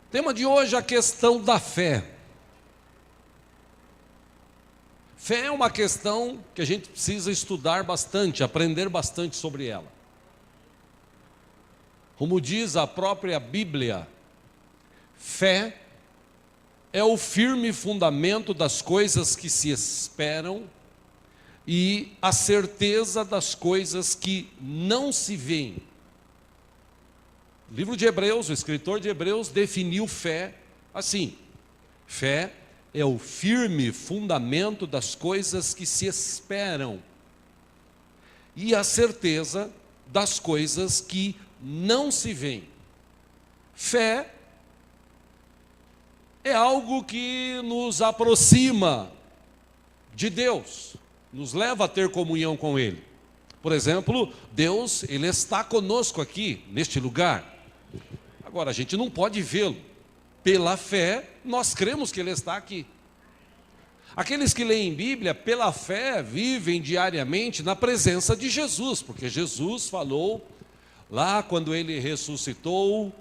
O tema de hoje é a questão da fé. Fé é uma questão que a gente precisa estudar bastante, aprender bastante sobre ela. Como diz a própria Bíblia, fé é o firme fundamento das coisas que se esperam e a certeza das coisas que não se veem. O livro de Hebreus, o escritor de Hebreus definiu fé assim: fé é o firme fundamento das coisas que se esperam e a certeza das coisas que não se veem. Fé é algo que nos aproxima de Deus, nos leva a ter comunhão com Ele. Por exemplo, Deus, Ele está conosco aqui, neste lugar. Agora, a gente não pode vê-lo. Pela fé, nós cremos que Ele está aqui. Aqueles que leem Bíblia, pela fé, vivem diariamente na presença de Jesus, porque Jesus falou lá quando Ele ressuscitou,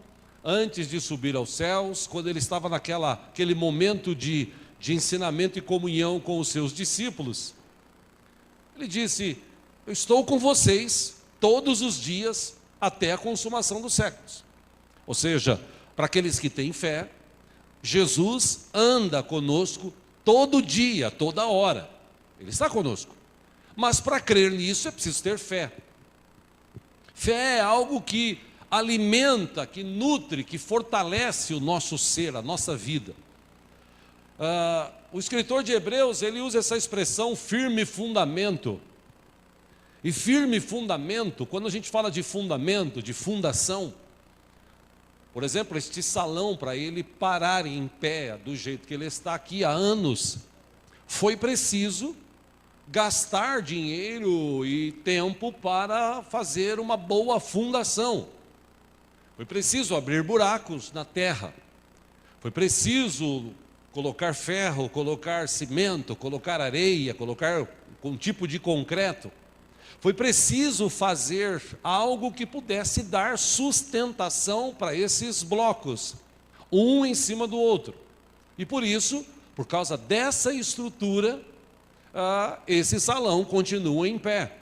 antes de subir aos céus, quando Ele estava naquele momento de ensinamento e comunhão com os seus discípulos. Ele disse: eu estou com vocês todos os dias até a consumação dos séculos. Ou seja, para aqueles que têm fé, Jesus anda conosco todo dia, toda hora. Ele está conosco. Mas para crer nisso é preciso ter fé. Fé é algo que alimenta, que nutre, que fortalece o nosso ser, a nossa vida. O escritor de Hebreus, ele usa essa expressão firme fundamento. E firme fundamento, quando a gente fala de fundamento, de fundação, por exemplo, este salão, para ele parar em pé do jeito que ele está aqui há anos, foi preciso gastar dinheiro e tempo para fazer uma boa fundação. Foi preciso abrir buracos na terra. Foi preciso colocar ferro, colocar cimento, colocar areia, colocar um tipo de concreto. Foi preciso fazer algo que pudesse dar sustentação para esses blocos, um em cima do outro. E por isso, por causa dessa estrutura, esse salão continua em pé.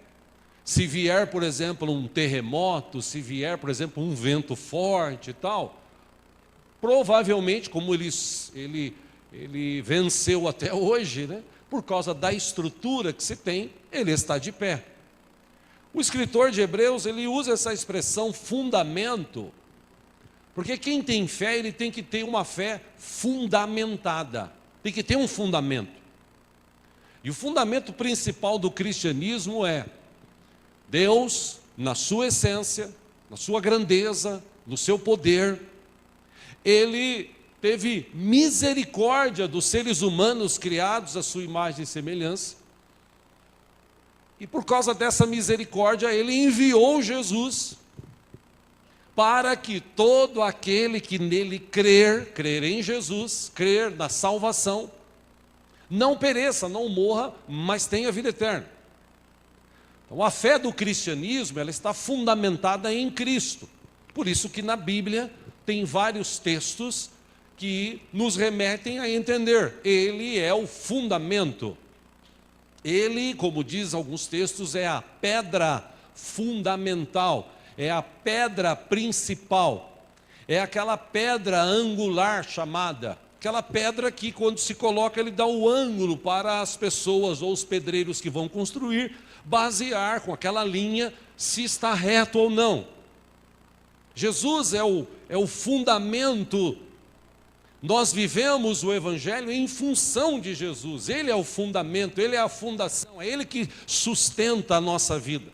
Se vier, por exemplo, um terremoto, se vier, por exemplo, um vento forte e tal, provavelmente, como ele venceu até hoje, né, por causa da estrutura que se tem, ele está de pé. O escritor de Hebreus, ele usa essa expressão fundamento, porque quem tem fé, ele tem que ter uma fé fundamentada, tem que ter um fundamento. E o fundamento principal do cristianismo é Deus, na sua essência, na sua grandeza, no seu poder, Ele teve misericórdia dos seres humanos criados à sua imagem e semelhança, e por causa dessa misericórdia, Ele enviou Jesus, para que todo aquele que nele crer em Jesus, crer na salvação, não pereça, não morra, mas tenha vida eterna. Então, a fé do cristianismo, ela está fundamentada em Cristo. Por isso que na Bíblia tem vários textos que nos remetem a entender. Ele é o fundamento. Ele, como diz alguns textos, é a pedra fundamental, é a pedra principal, é aquela pedra angular chamada, aquela pedra que quando se coloca ele dá o ângulo para as pessoas ou os pedreiros que vão construir, basear com aquela linha se está reto ou não. Jesus é o fundamento. Nós vivemos o Evangelho em função de Jesus. Ele é o fundamento, Ele é a fundação, é Ele que sustenta a nossa vida.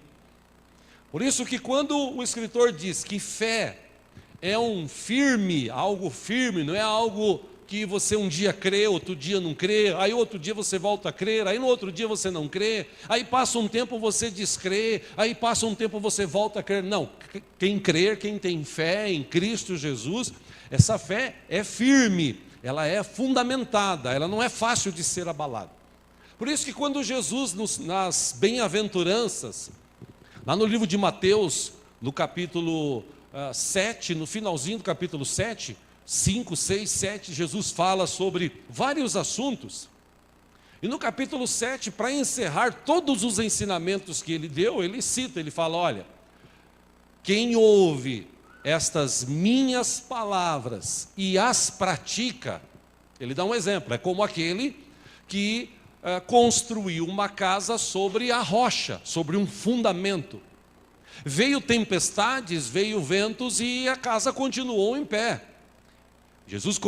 Por isso que quando o escritor diz que fé é algo firme, não é algo que você um dia crê, outro dia não crê, aí outro dia você volta a crer, aí no outro dia você não crê, aí passa um tempo você descrê, aí passa um tempo você volta a crer. Não, quem crer, quem tem fé em Cristo Jesus, essa fé é firme, ela é fundamentada, ela não é fácil de ser abalada. Por isso que quando Jesus, nas bem-aventuranças, lá no livro de Mateus, no capítulo 7, no finalzinho do capítulo 7, 5, 6, 7, Jesus fala sobre vários assuntos. E no capítulo 7, para encerrar todos os ensinamentos que ele deu, ele cita, ele fala, olha, quem ouve estas minhas palavras e as pratica, ele dá um exemplo, é como aquele que construiu uma casa sobre a rocha, sobre um fundamento. Veio tempestades, veio ventos e a casa continuou em pé. Jesus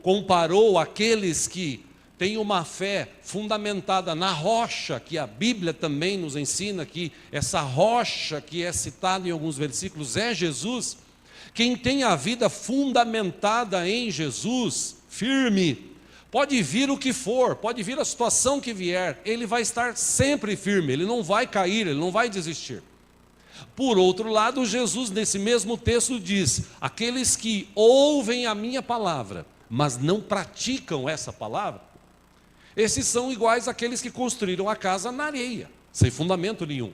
comparou aqueles que têm uma fé fundamentada na rocha, que a Bíblia também nos ensina que essa rocha que é citada em alguns versículos é Jesus. Quem tem a vida fundamentada em Jesus, firme, pode vir o que for, pode vir a situação que vier, ele vai estar sempre firme, ele não vai cair, ele não vai desistir. Por outro lado, Jesus nesse mesmo texto diz, aqueles que ouvem a minha palavra, mas não praticam essa palavra, esses são iguais àqueles que construíram a casa na areia, sem fundamento nenhum.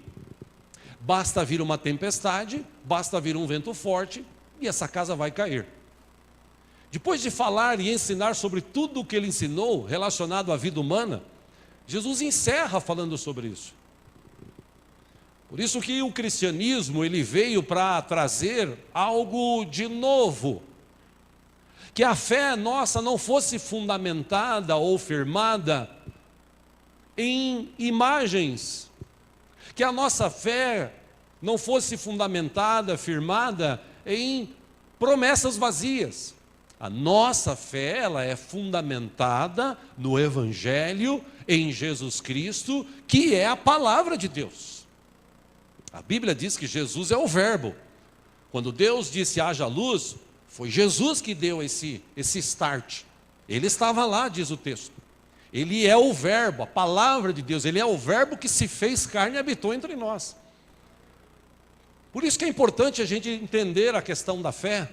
Basta vir uma tempestade, basta vir um vento forte, e essa casa vai cair. Depois de falar e ensinar sobre tudo o que ele ensinou relacionado à vida humana, Jesus encerra falando sobre isso. Por isso que o cristianismo ele veio para trazer algo de novo. Que a fé nossa não fosse fundamentada ou firmada em imagens. Que a nossa fé não fosse fundamentada, firmada em promessas vazias. A nossa fé, ela é fundamentada no Evangelho, em Jesus Cristo, que é a palavra de Deus. A Bíblia diz que Jesus é o verbo. Quando Deus disse haja luz, foi Jesus que deu esse start. Ele estava lá, diz o texto. Ele é o verbo, a palavra de Deus. Ele é o verbo que se fez carne e habitou entre nós. Por isso que é importante a gente entender a questão da fé.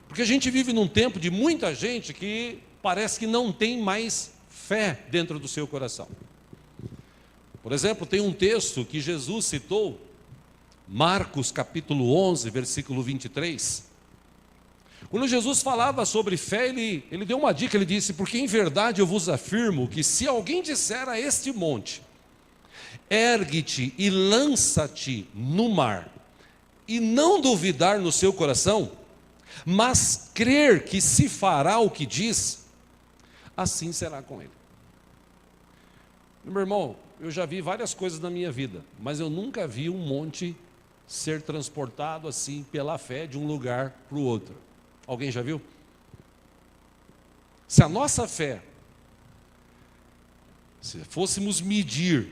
Porque a gente vive num tempo de muita gente que parece que não tem mais fé dentro do seu coração. Por exemplo, tem um texto que Jesus citou, Marcos capítulo 11, versículo 23. Quando Jesus falava sobre fé, ele deu uma dica, ele disse, porque em verdade eu vos afirmo que se alguém disser a este monte, ergue-te e lança-te no mar, e não duvidar no seu coração, mas crer que se fará o que diz, assim será com ele. Meu irmão, eu já vi várias coisas na minha vida, mas eu nunca vi um monte ser transportado assim pela fé de um lugar para o outro. Alguém já viu? Se a nossa fé, se fôssemos medir,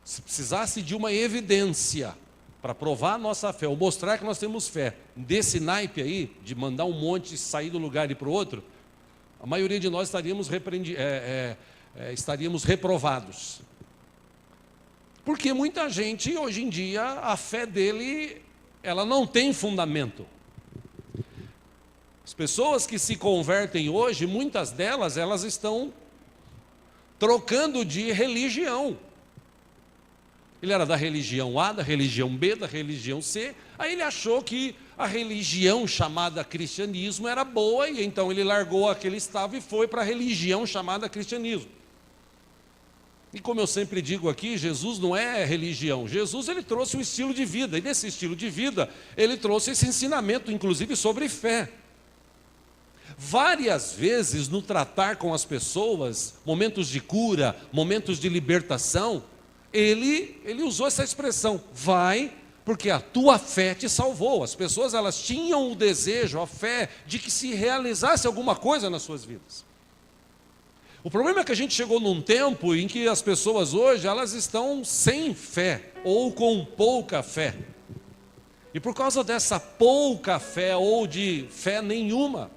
se precisasse de uma evidência para provar a nossa fé, ou mostrar que nós temos fé, desse naipe aí, de mandar um monte sair do lugar e ir para o outro, a maioria de nós estaríamos reprovados. Porque muita gente, hoje em dia, a fé dele, ela não tem fundamento. As pessoas que se convertem hoje, muitas delas, elas estão trocando de religião. Ele era da religião A, da religião B, da religião C, aí ele achou que a religião chamada cristianismo era boa, e então ele largou a que ele estava e foi para a religião chamada cristianismo. E como eu sempre digo aqui, Jesus não é religião, Jesus ele trouxe um estilo de vida, e nesse estilo de vida, ele trouxe esse ensinamento, inclusive sobre fé. Várias vezes no tratar com as pessoas, momentos de cura, momentos de libertação, ele usou essa expressão, vai, porque a tua fé te salvou. As pessoas elas tinham o desejo, a fé, de que se realizasse alguma coisa nas suas vidas. O problema é que a gente chegou num tempo em que as pessoas hoje, elas estão sem fé, ou com pouca fé. E por causa dessa pouca fé, ou de fé nenhuma,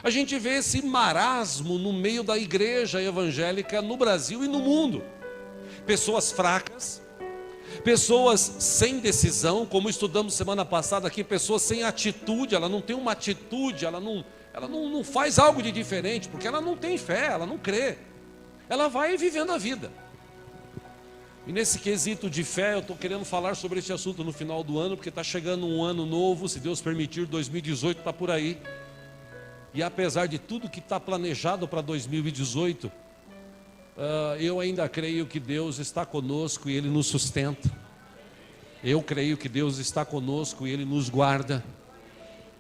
a gente vê esse marasmo no meio da igreja evangélica no Brasil e no mundo. Pessoas fracas, pessoas sem decisão, como estudamos semana passada aqui, pessoas sem atitude, ela não tem uma atitude, ela não faz algo de diferente, porque ela não tem fé, ela não crê, ela vai vivendo a vida. E nesse quesito de fé, eu estou querendo falar sobre esse assunto no final do ano, porque está chegando um ano novo, se Deus permitir, 2018 está por aí. E apesar de tudo que está planejado para 2018, eu ainda creio que Deus está conosco e Ele nos sustenta. Eu creio que Deus está conosco e Ele nos guarda.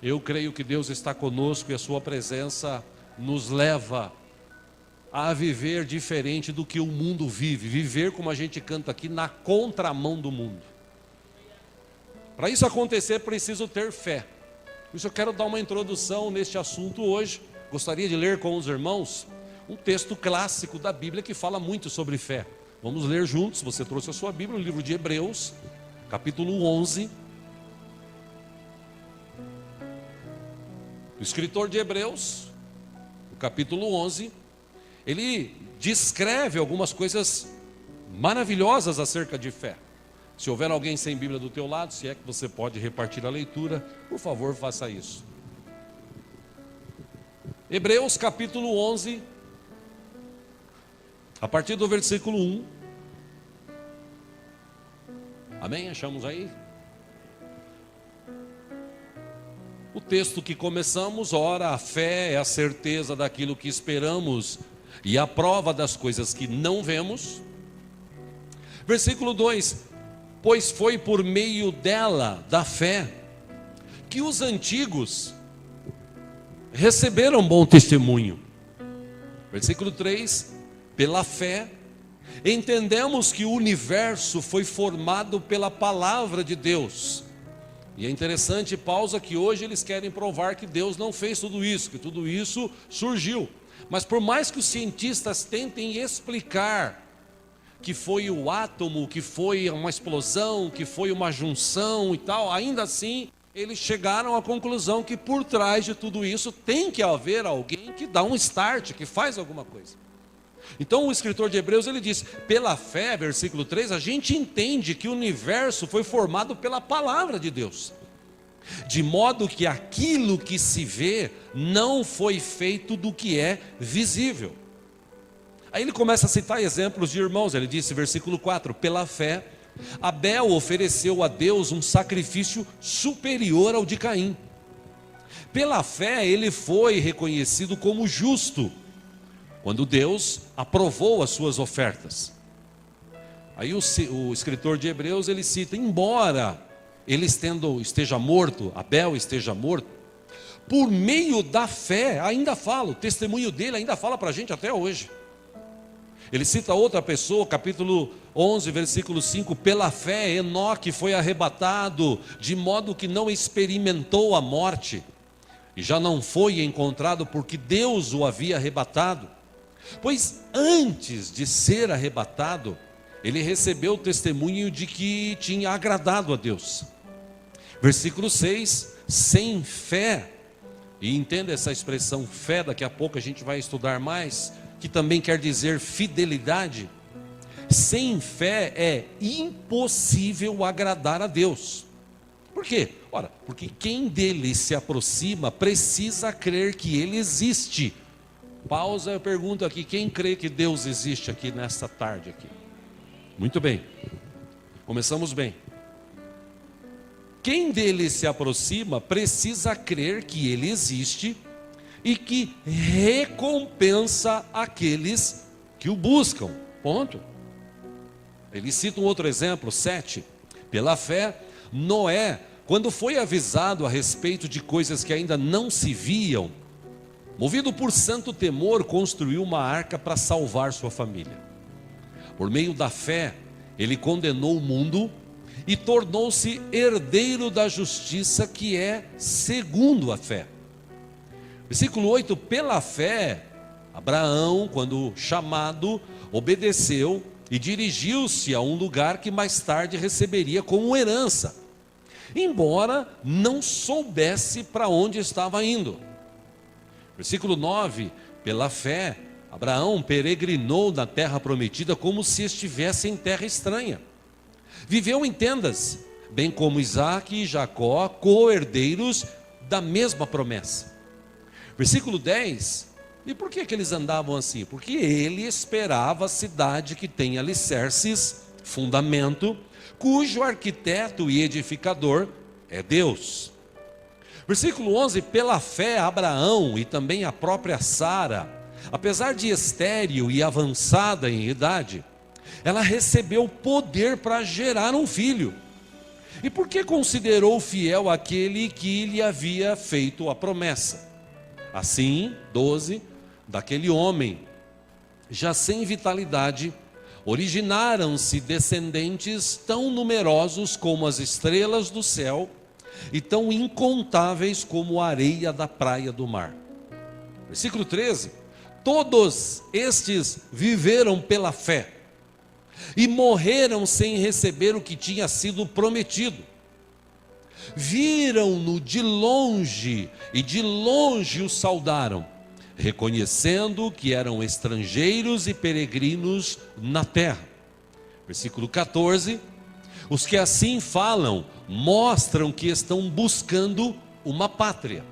Eu creio que Deus está conosco e a sua presença nos leva a viver diferente do que o mundo vive. Viver, como a gente canta aqui, na contramão do mundo. Para isso acontecer, preciso ter fé. Por isso eu quero dar uma introdução neste assunto hoje. Gostaria de ler com os irmãos um texto clássico da Bíblia que fala muito sobre fé. Vamos ler juntos, você trouxe a sua Bíblia, o livro de Hebreus, capítulo 11. O escritor de Hebreus, no capítulo 11, ele descreve algumas coisas maravilhosas acerca de fé. Se houver alguém sem Bíblia do teu lado, se é que você pode repartir a leitura, por favor, faça isso. Hebreus capítulo 11, a partir do versículo 1. Amém? Achamos aí? O texto que começamos, ora, a fé é a certeza daquilo que esperamos e a prova das coisas que não vemos. Versículo 2: pois foi por meio dela, da fé, que os antigos receberam bom testemunho. Versículo 3: pela fé, entendemos que o universo foi formado pela palavra de Deus. E é interessante, pausa, que hoje eles querem provar que Deus não fez tudo isso, que tudo isso surgiu. Mas por mais que os cientistas tentem explicar que foi o átomo, que foi uma explosão, que foi uma junção e tal, ainda assim eles chegaram à conclusão que por trás de tudo isso tem que haver alguém que dá um start, que faz alguma coisa. Então o escritor de Hebreus, ele diz, pela fé, versículo 3, a gente entende que o universo foi formado pela palavra de Deus, de modo que aquilo que se vê não foi feito do que é visível. Aí ele começa a citar exemplos de irmãos. Ele disse, versículo 4, pela fé, Abel ofereceu a Deus um sacrifício superior ao de Caim. Pela fé ele foi reconhecido como justo, quando Deus aprovou as suas ofertas. Aí o escritor de Hebreus, ele cita, embora ele esteja morto, Abel esteja morto, por meio da fé, ainda fala, o testemunho dele ainda fala para a gente até hoje. Ele cita outra pessoa, capítulo 11, versículo 5, pela fé Enoque foi arrebatado, de modo que não experimentou a morte, e já não foi encontrado porque Deus o havia arrebatado. Pois antes de ser arrebatado, ele recebeu o testemunho de que tinha agradado a Deus. Versículo 6, sem fé, e entenda essa expressão fé, daqui a pouco a gente vai estudar mais, que também quer dizer fidelidade. Sem fé é impossível agradar a Deus. Por quê? Ora, porque quem dele se aproxima precisa crer que ele existe. Pausa, eu pergunto aqui, quem crê que Deus existe aqui nesta tarde aqui? Muito bem, começamos bem. Quem dele se aproxima precisa crer que ele existe e que recompensa aqueles que o buscam, ponto. Ele cita um outro exemplo, 7, pela fé, Noé, quando foi avisado a respeito de coisas que ainda não se viam, movido por santo temor, construiu uma arca para salvar sua família. Por meio da fé, ele condenou o mundo e tornou-se herdeiro da justiça que é segundo a fé. Versículo 8, pela fé, Abraão, quando chamado, obedeceu e dirigiu-se a um lugar que mais tarde receberia como herança, embora não soubesse para onde estava indo. Versículo 9, pela fé, Abraão peregrinou na terra prometida como se estivesse em terra estranha. Viveu em tendas, bem como Isaque e Jacó, co-herdeiros da mesma promessa. Versículo 10, e por que eles andavam assim? Porque ele esperava a cidade que tem alicerces, fundamento, cujo arquiteto e edificador é Deus. Versículo 11, pela fé Abraão e também a própria Sara, apesar de estéril e avançada em idade, ela recebeu poder para gerar um filho. E por que considerou fiel aquele que lhe havia feito a promessa? Assim, 12, daquele homem, já sem vitalidade, originaram-se descendentes tão numerosos como as estrelas do céu e tão incontáveis como a areia da praia do mar. Versículo 13, todos estes viveram pela fé e morreram sem receber o que tinha sido prometido. Viram-no de longe e de longe o saudaram, reconhecendo que eram estrangeiros e peregrinos na terra. Versículo 14, os que assim falam mostram que estão buscando uma pátria.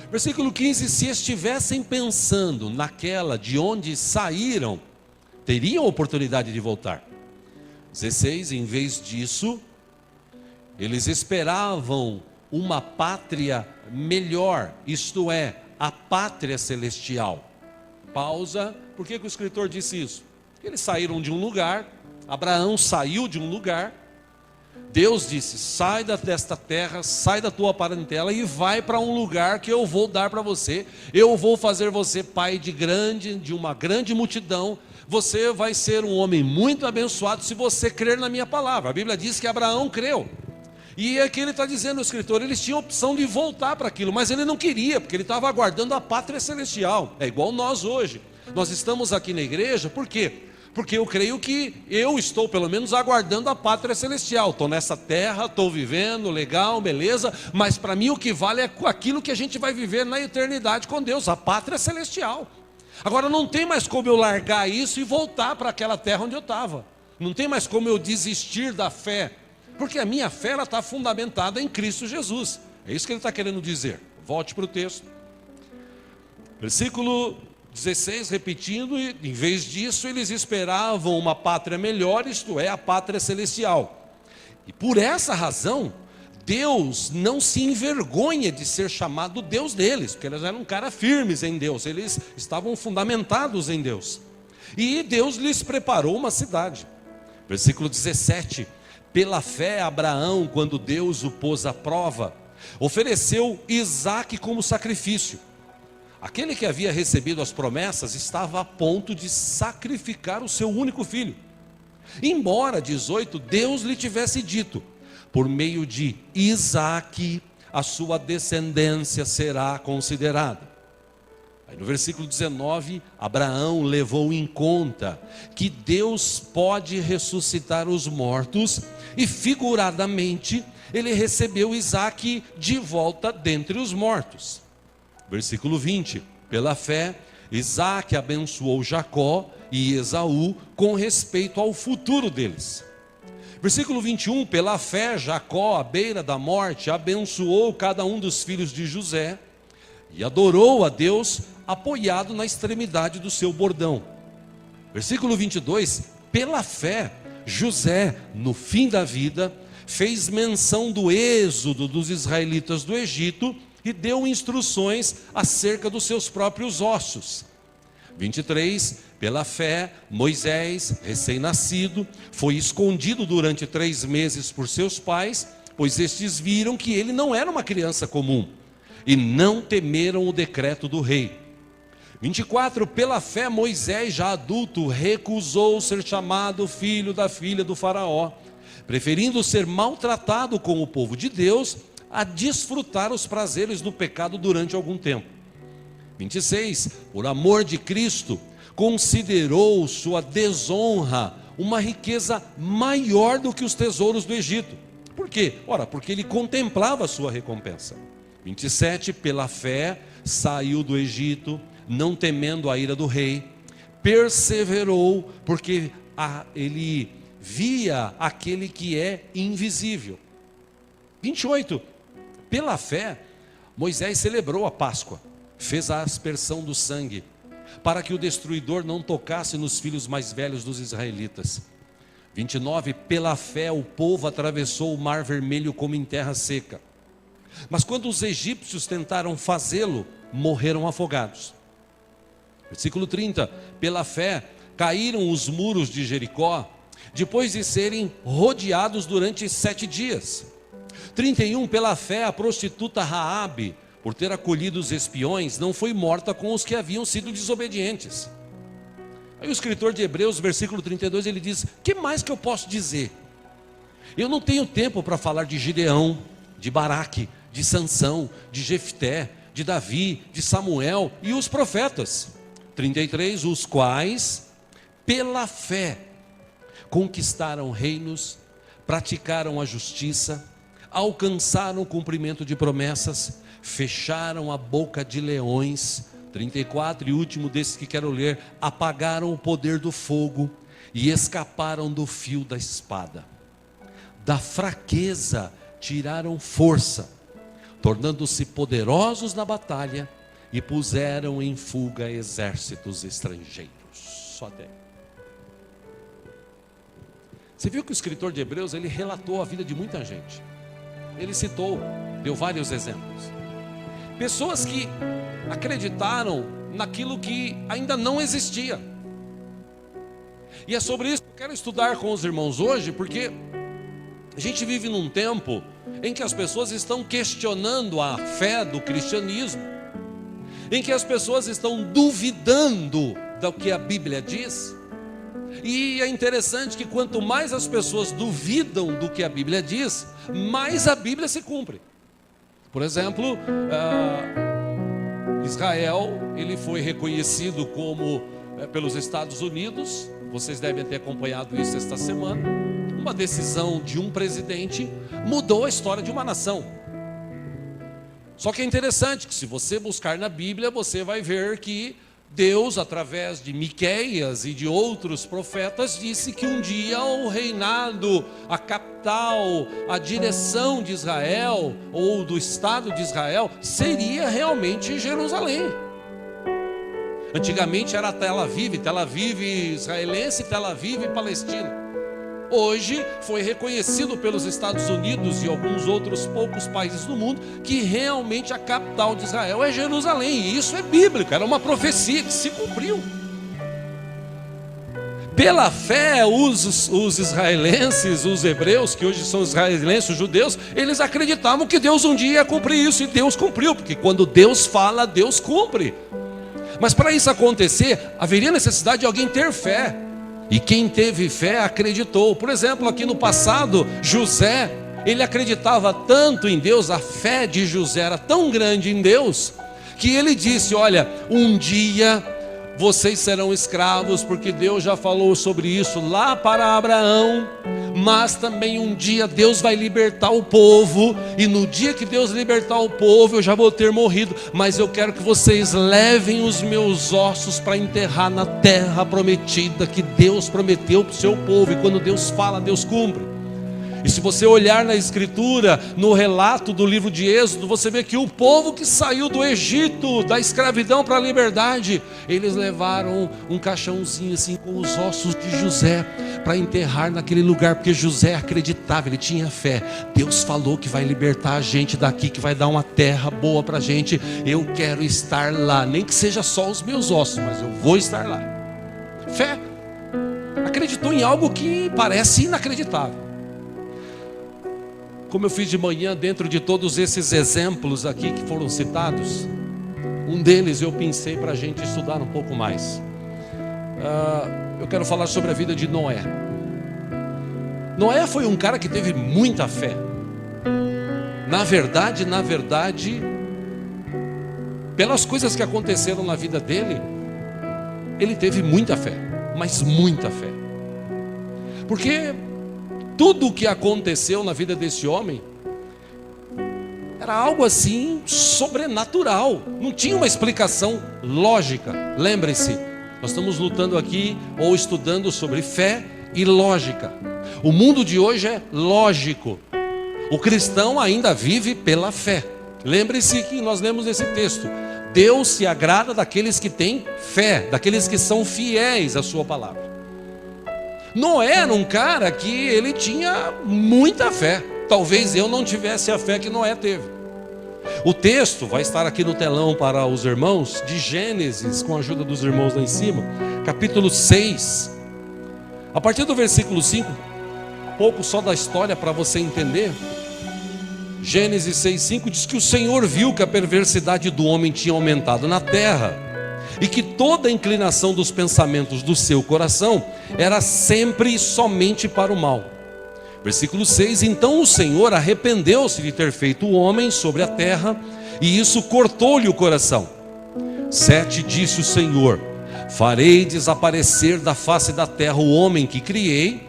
Versículo 15, se estivessem pensando naquela de onde saíram, teriam oportunidade de voltar. 16, em vez disso, eles esperavam uma pátria melhor, isto é, a pátria celestial. Pausa, por que o escritor disse isso? Eles saíram de um lugar, Abraão saiu de um lugar, Deus disse, sai desta terra, sai da tua parentela e vai para um lugar que eu vou dar para você, eu vou fazer você pai de uma grande multidão, você vai ser um homem muito abençoado se você crer na minha palavra. A Bíblia diz que Abraão creu. E aqui ele está dizendo, o escritor, eles tinham a opção de voltar para aquilo, mas ele não queria, porque ele estava aguardando a pátria celestial. É igual nós hoje. Nós estamos aqui na igreja, por quê? Porque eu creio que eu estou pelo menos aguardando a pátria celestial. Estou nessa terra, estou vivendo, legal, beleza, mas para mim o que vale é aquilo que a gente vai viver na eternidade com Deus, a pátria celestial. Agora não tem mais como eu largar isso e voltar para aquela terra onde eu estava. Não tem mais como eu desistir da fé, porque a minha fé está fundamentada em Cristo Jesus. É isso que ele está querendo dizer. Volte para o texto. Versículo 16, repetindo, e em vez disso eles esperavam uma pátria melhor, isto é, a pátria celestial. E por essa razão, Deus não se envergonha de ser chamado Deus deles, porque eles eram caras firmes em Deus, eles estavam fundamentados em Deus. E Deus lhes preparou uma cidade. Versículo 17, pela fé Abraão, quando Deus o pôs à prova, ofereceu Isaque como sacrifício. Aquele que havia recebido as promessas estava a ponto de sacrificar o seu único filho. Embora, 18, Deus lhe tivesse dito, por meio de Isaque, a sua descendência será considerada. Aí no versículo 19, Abraão levou em conta que Deus pode ressuscitar os mortos e figuradamente ele recebeu Isaque de volta dentre os mortos. Versículo 20, pela fé, Isaque abençoou Jacó e Esaú com respeito ao futuro deles. Versículo 21, pela fé, Jacó, à beira da morte, abençoou cada um dos filhos de José e adorou a Deus, apoiado na extremidade do seu bordão. Versículo 22, pela fé, José, no fim da vida, fez menção do êxodo dos israelitas do Egito e deu instruções acerca dos seus próprios ossos. 23, pela fé, Moisés, recém-nascido, foi escondido durante 3 meses por seus pais, pois estes viram que ele não era uma criança comum, e não temeram o decreto do rei. 24, pela fé, Moisés, já adulto, recusou ser chamado filho da filha do faraó, preferindo ser maltratado com o povo de Deus, a desfrutar os prazeres do pecado durante algum tempo. 26, por amor de Cristo, considerou sua desonra uma riqueza maior do que os tesouros do Egito. Por quê? Ora, porque ele contemplava a sua recompensa. 27, pela fé, saiu do Egito, não temendo a ira do rei, perseverou, porque ele via aquele que é invisível. 28, pela fé, Moisés celebrou a Páscoa, fez a aspersão do sangue, para que o destruidor não tocasse nos filhos mais velhos dos israelitas. 29, pela fé o povo atravessou o mar vermelho como em terra seca. Mas quando os egípcios tentaram fazê-lo, morreram afogados. Versículo 30, pela fé caíram os muros de Jericó, depois de serem rodeados durante 7 dias. 31, pela fé a prostituta Raabe, por ter acolhido os espiões, não foi morta com os que haviam sido desobedientes. Aí o escritor de Hebreus, versículo 32, ele diz: que mais que eu posso dizer? Eu não tenho tempo para falar de Gideão, de Baraque, de Sansão, de Jefté, de Davi, de Samuel e os profetas. 33, os quais, pela fé, conquistaram reinos, praticaram a justiça, alcançaram o cumprimento de promessas, fecharam a boca de leões. 34, e último desses que quero ler, apagaram o poder do fogo e escaparam do fio da espada. Da fraqueza tiraram força, tornando-se poderosos na batalha, e puseram em fuga exércitos estrangeiros. Só até. Você viu que o escritor de Hebreus, ele relatou a vida de muita gente. Ele citou, deu vários exemplos. Pessoas que acreditaram naquilo que ainda não existia. E é sobre isso que eu quero estudar com os irmãos hoje, porque a gente vive num tempo em que as pessoas estão questionando a fé do cristianismo, em que as pessoas estão duvidando do que a Bíblia diz. E é interessante que quanto mais as pessoas duvidam do que a Bíblia diz, mais a Bíblia se cumpre. Por exemplo, Israel, ele foi reconhecido como pelos Estados Unidos. Vocês devem ter acompanhado isso esta semana. Uma decisão de um presidente mudou a história de uma nação. Só que é interessante que se você buscar na Bíblia, você vai ver que Deus, através de Miqueias e de outros profetas, disse que um dia o reinado, a capital, a direção de Israel, ou do Estado de Israel, seria realmente Jerusalém. Antigamente era Tel Aviv israelense, Tel Aviv palestino. Hoje foi reconhecido pelos Estados Unidos e alguns outros poucos países do mundo que realmente a capital de Israel é Jerusalém. E isso é bíblico, era uma profecia que se cumpriu. Pela fé, os israelenses, os hebreus, que hoje são israelenses, os judeus, eles acreditavam que Deus um dia ia cumprir isso, e Deus cumpriu, porque quando Deus fala, Deus cumpre. Mas para isso acontecer, haveria necessidade de alguém ter fé. E quem teve fé acreditou. Por exemplo, aqui no passado, José, ele acreditava tanto em Deus, a fé de José era tão grande em Deus, que ele disse: olha, um dia vocês serão escravos, porque Deus já falou sobre isso lá para Abraão, mas também um dia Deus vai libertar o povo, e no dia que Deus libertar o povo eu já vou ter morrido, mas eu quero que vocês levem os meus ossos para enterrar na terra prometida que Deus prometeu para o seu povo. E quando Deus fala, Deus cumpre. E se você olhar na escritura, no relato do livro de Êxodo, você vê que o povo que saiu do Egito, da escravidão para a liberdade, eles levaram um caixãozinho assim com os ossos de José para enterrar naquele lugar, porque José acreditava, ele tinha fé. Deus falou que vai libertar a gente daqui, que vai dar uma terra boa para a gente. Eu quero estar lá, nem que seja só os meus ossos, mas eu vou estar lá. Fé. Acreditou em algo que parece inacreditável. Como eu fiz de manhã, dentro de todos esses exemplos aqui que foram citados, um deles eu pensei para a gente estudar um pouco mais. Eu quero falar sobre a vida de Noé. Noé foi um cara que teve muita fé. Na verdade, pelas coisas que aconteceram na vida dele, ele teve muita fé, mas muita fé. Porque tudo o que aconteceu na vida desse homem era algo assim sobrenatural, não tinha uma explicação lógica. Lembre-se, nós estamos lutando aqui ou estudando sobre fé e lógica. O mundo de hoje é lógico. O cristão ainda vive pela fé. Lembre-se que nós lemos esse texto: Deus se agrada daqueles que têm fé, daqueles que são fiéis à sua palavra. Noé era um cara que ele tinha muita fé. Talvez eu não tivesse a fé que Noé teve. O texto vai estar aqui no telão para os irmãos, de Gênesis, com a ajuda dos irmãos lá em cima, capítulo 6. A partir do versículo 5, pouco só da história para você entender. Gênesis 6:5 diz que o Senhor viu que a perversidade do homem tinha aumentado na terra, e que toda a inclinação dos pensamentos do seu coração era sempre e somente para o mal. Versículo 6: então o Senhor arrependeu-se de ter feito o homem sobre a terra, e isso cortou-lhe o coração. 7: disse o Senhor: farei desaparecer da face da terra o homem que criei,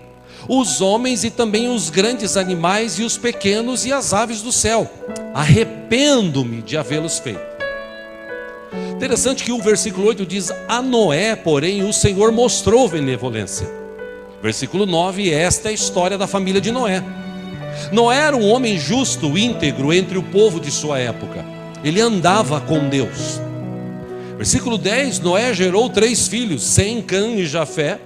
os homens e também os grandes animais e os pequenos e as aves do céu. Arrependo-me de havê-los feito. Interessante que o versículo 8 diz: a Noé, porém, o Senhor mostrou benevolência. Versículo 9: esta é a história da família de Noé. Noé era um homem justo, íntegro entre o povo de sua época. Ele andava com Deus. Versículo 10: Noé gerou 3 filhos, Sem, Cã e Jafé.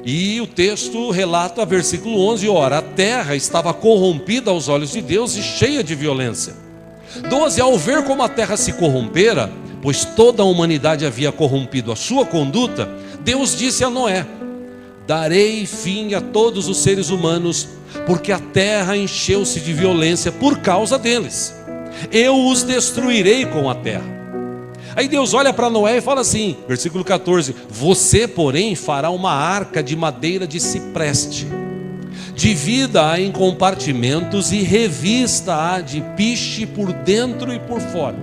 E o texto relata, versículo 11: ora, a terra estava corrompida aos olhos de Deus e cheia de violência. 12: ao ver como a terra se corrompera, pois toda a humanidade havia corrompido a sua conduta, Deus disse a Noé: darei fim a todos os seres humanos, porque a terra encheu-se de violência por causa deles. Eu os destruirei com a terra. Aí Deus olha para Noé e fala assim, versículo 14: você, porém, fará uma arca de madeira de cipreste, divida-a em compartimentos e revista-a de piche por dentro e por fora.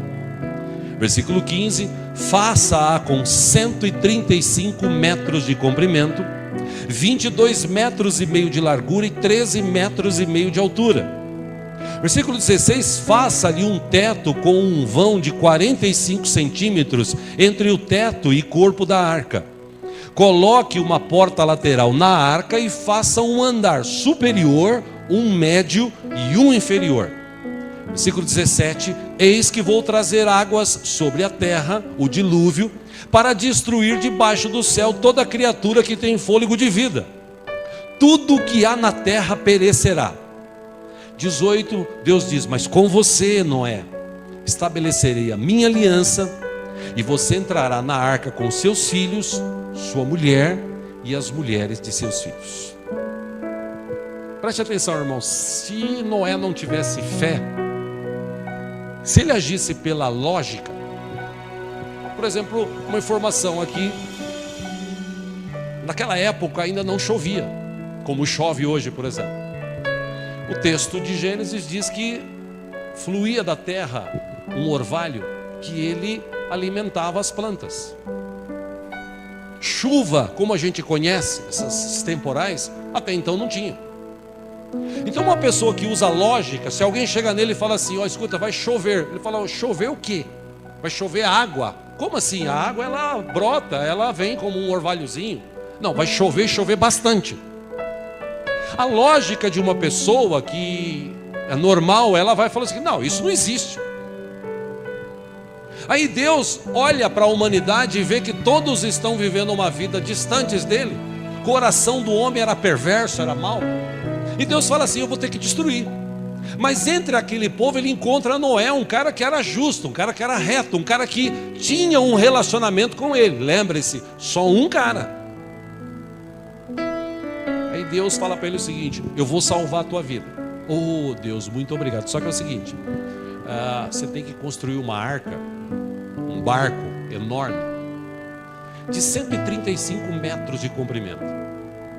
Versículo 15: faça-a com 135 metros de comprimento, 22 metros e meio de largura e 13 metros e meio de altura. Versículo 16: faça-lhe um teto com um vão de 45 centímetros entre o teto e corpo da arca. Coloque uma porta lateral na arca e faça um andar superior, um médio e um inferior. Versículo 17: eis que vou trazer águas sobre a terra, o dilúvio, para destruir debaixo do céu toda criatura que tem fôlego de vida. Tudo o que há na terra perecerá. 18: Deus diz: mas com você, Noé, estabelecerei a minha aliança, e você entrará na arca com seus filhos, sua mulher e as mulheres de seus filhos. Preste atenção, irmão. Se Noé não tivesse fé, se ele agisse pela lógica, por exemplo, uma informação aqui, naquela época ainda não chovia, como chove hoje, por exemplo. O texto de Gênesis diz que fluía da terra um orvalho que ele alimentava as plantas. Chuva, como a gente conhece, esses temporais, até então não tinha. Então uma pessoa que usa lógica, se alguém chega nele e fala assim: ó, escuta, vai chover. Ele fala: chover o quê? Vai chover água. Como assim? A água, ela brota, ela vem como um orvalhozinho. Não, vai chover, chover bastante. A lógica de uma pessoa que é normal, ela vai falar assim: não, isso não existe. Aí Deus olha para a humanidade e vê que todos estão vivendo uma vida distantes dele. O coração do homem era perverso, era mau. E Deus fala assim: eu vou ter que destruir. Mas entre aquele povo ele encontra Noé, um cara que era justo, um cara que era reto, um cara que tinha um relacionamento com ele. Lembre-se, só um cara. Aí Deus fala para ele o seguinte: eu vou salvar a tua vida. Oh Deus, muito obrigado. Só que é o seguinte, você tem que construir uma arca, um barco enorme, de 135 metros de comprimento.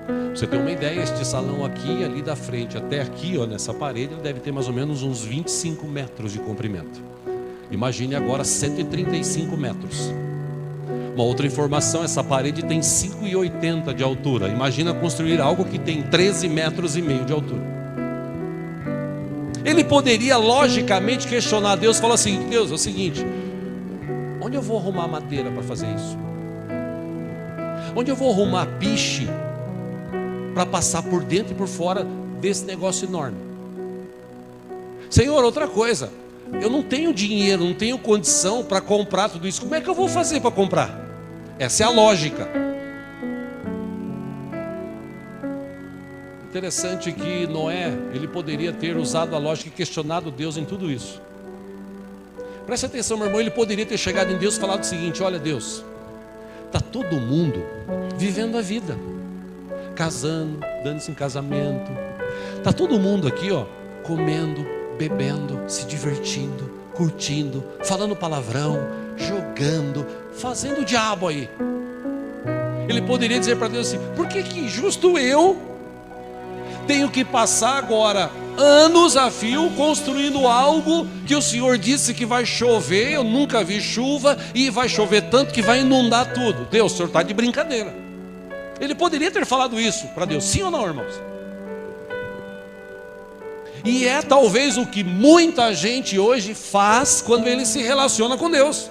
Pra você ter uma ideia, este salão aqui, ali da frente, até aqui, ó, nessa parede, ele deve ter mais ou menos uns 25 metros de comprimento. Imagine agora 135 metros. Uma outra informação: essa parede tem 5,80 de altura. Imagina construir algo que tem 13 metros e meio de altura. Ele poderia logicamente questionar Deus, falar assim: Deus, é o seguinte, onde eu vou arrumar madeira para fazer isso? Onde eu vou arrumar piche para passar por dentro e por fora desse negócio enorme? Senhor, outra coisa, eu não tenho dinheiro, não tenho condição para comprar tudo isso. Como é que eu vou fazer para comprar? Essa é a lógica. interessante que Noé, ele poderia ter usado a lógica e questionado Deus em tudo isso. Preste atenção, meu irmão, ele poderia ter chegado em Deus e falado o seguinte: olha Deus, está todo mundo vivendo a vida, casando, dando-se em casamento, está todo mundo aqui, ó, comendo, bebendo, se divertindo, curtindo, falando palavrão, jogando, fazendo o diabo aí. Ele poderia dizer para Deus assim: por que justo eu tenho que passar agora anos a fio construindo algo que o Senhor disse que vai chover, eu nunca vi chuva, e vai chover tanto que vai inundar tudo? Deus, o Senhor está de brincadeira. Ele poderia ter falado isso para Deus, sim ou não, irmãos? E é talvez o que muita gente hoje faz quando ele se relaciona com Deus.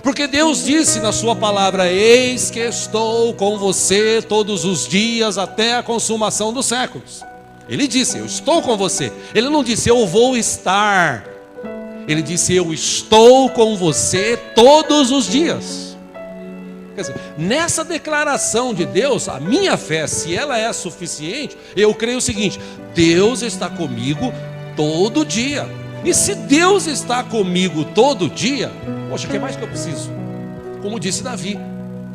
Porque Deus disse na sua palavra: eis que estou com você todos os dias até a consumação dos séculos. Ele disse: eu estou com você. Ele não disse: eu vou estar. Ele disse: eu estou com você todos os dias. Quer dizer, nessa declaração de Deus, a minha fé, se ela é suficiente, eu creio o seguinte: Deus está comigo todo dia. E se Deus está comigo todo dia, poxa, o que mais que eu preciso? Como disse Davi,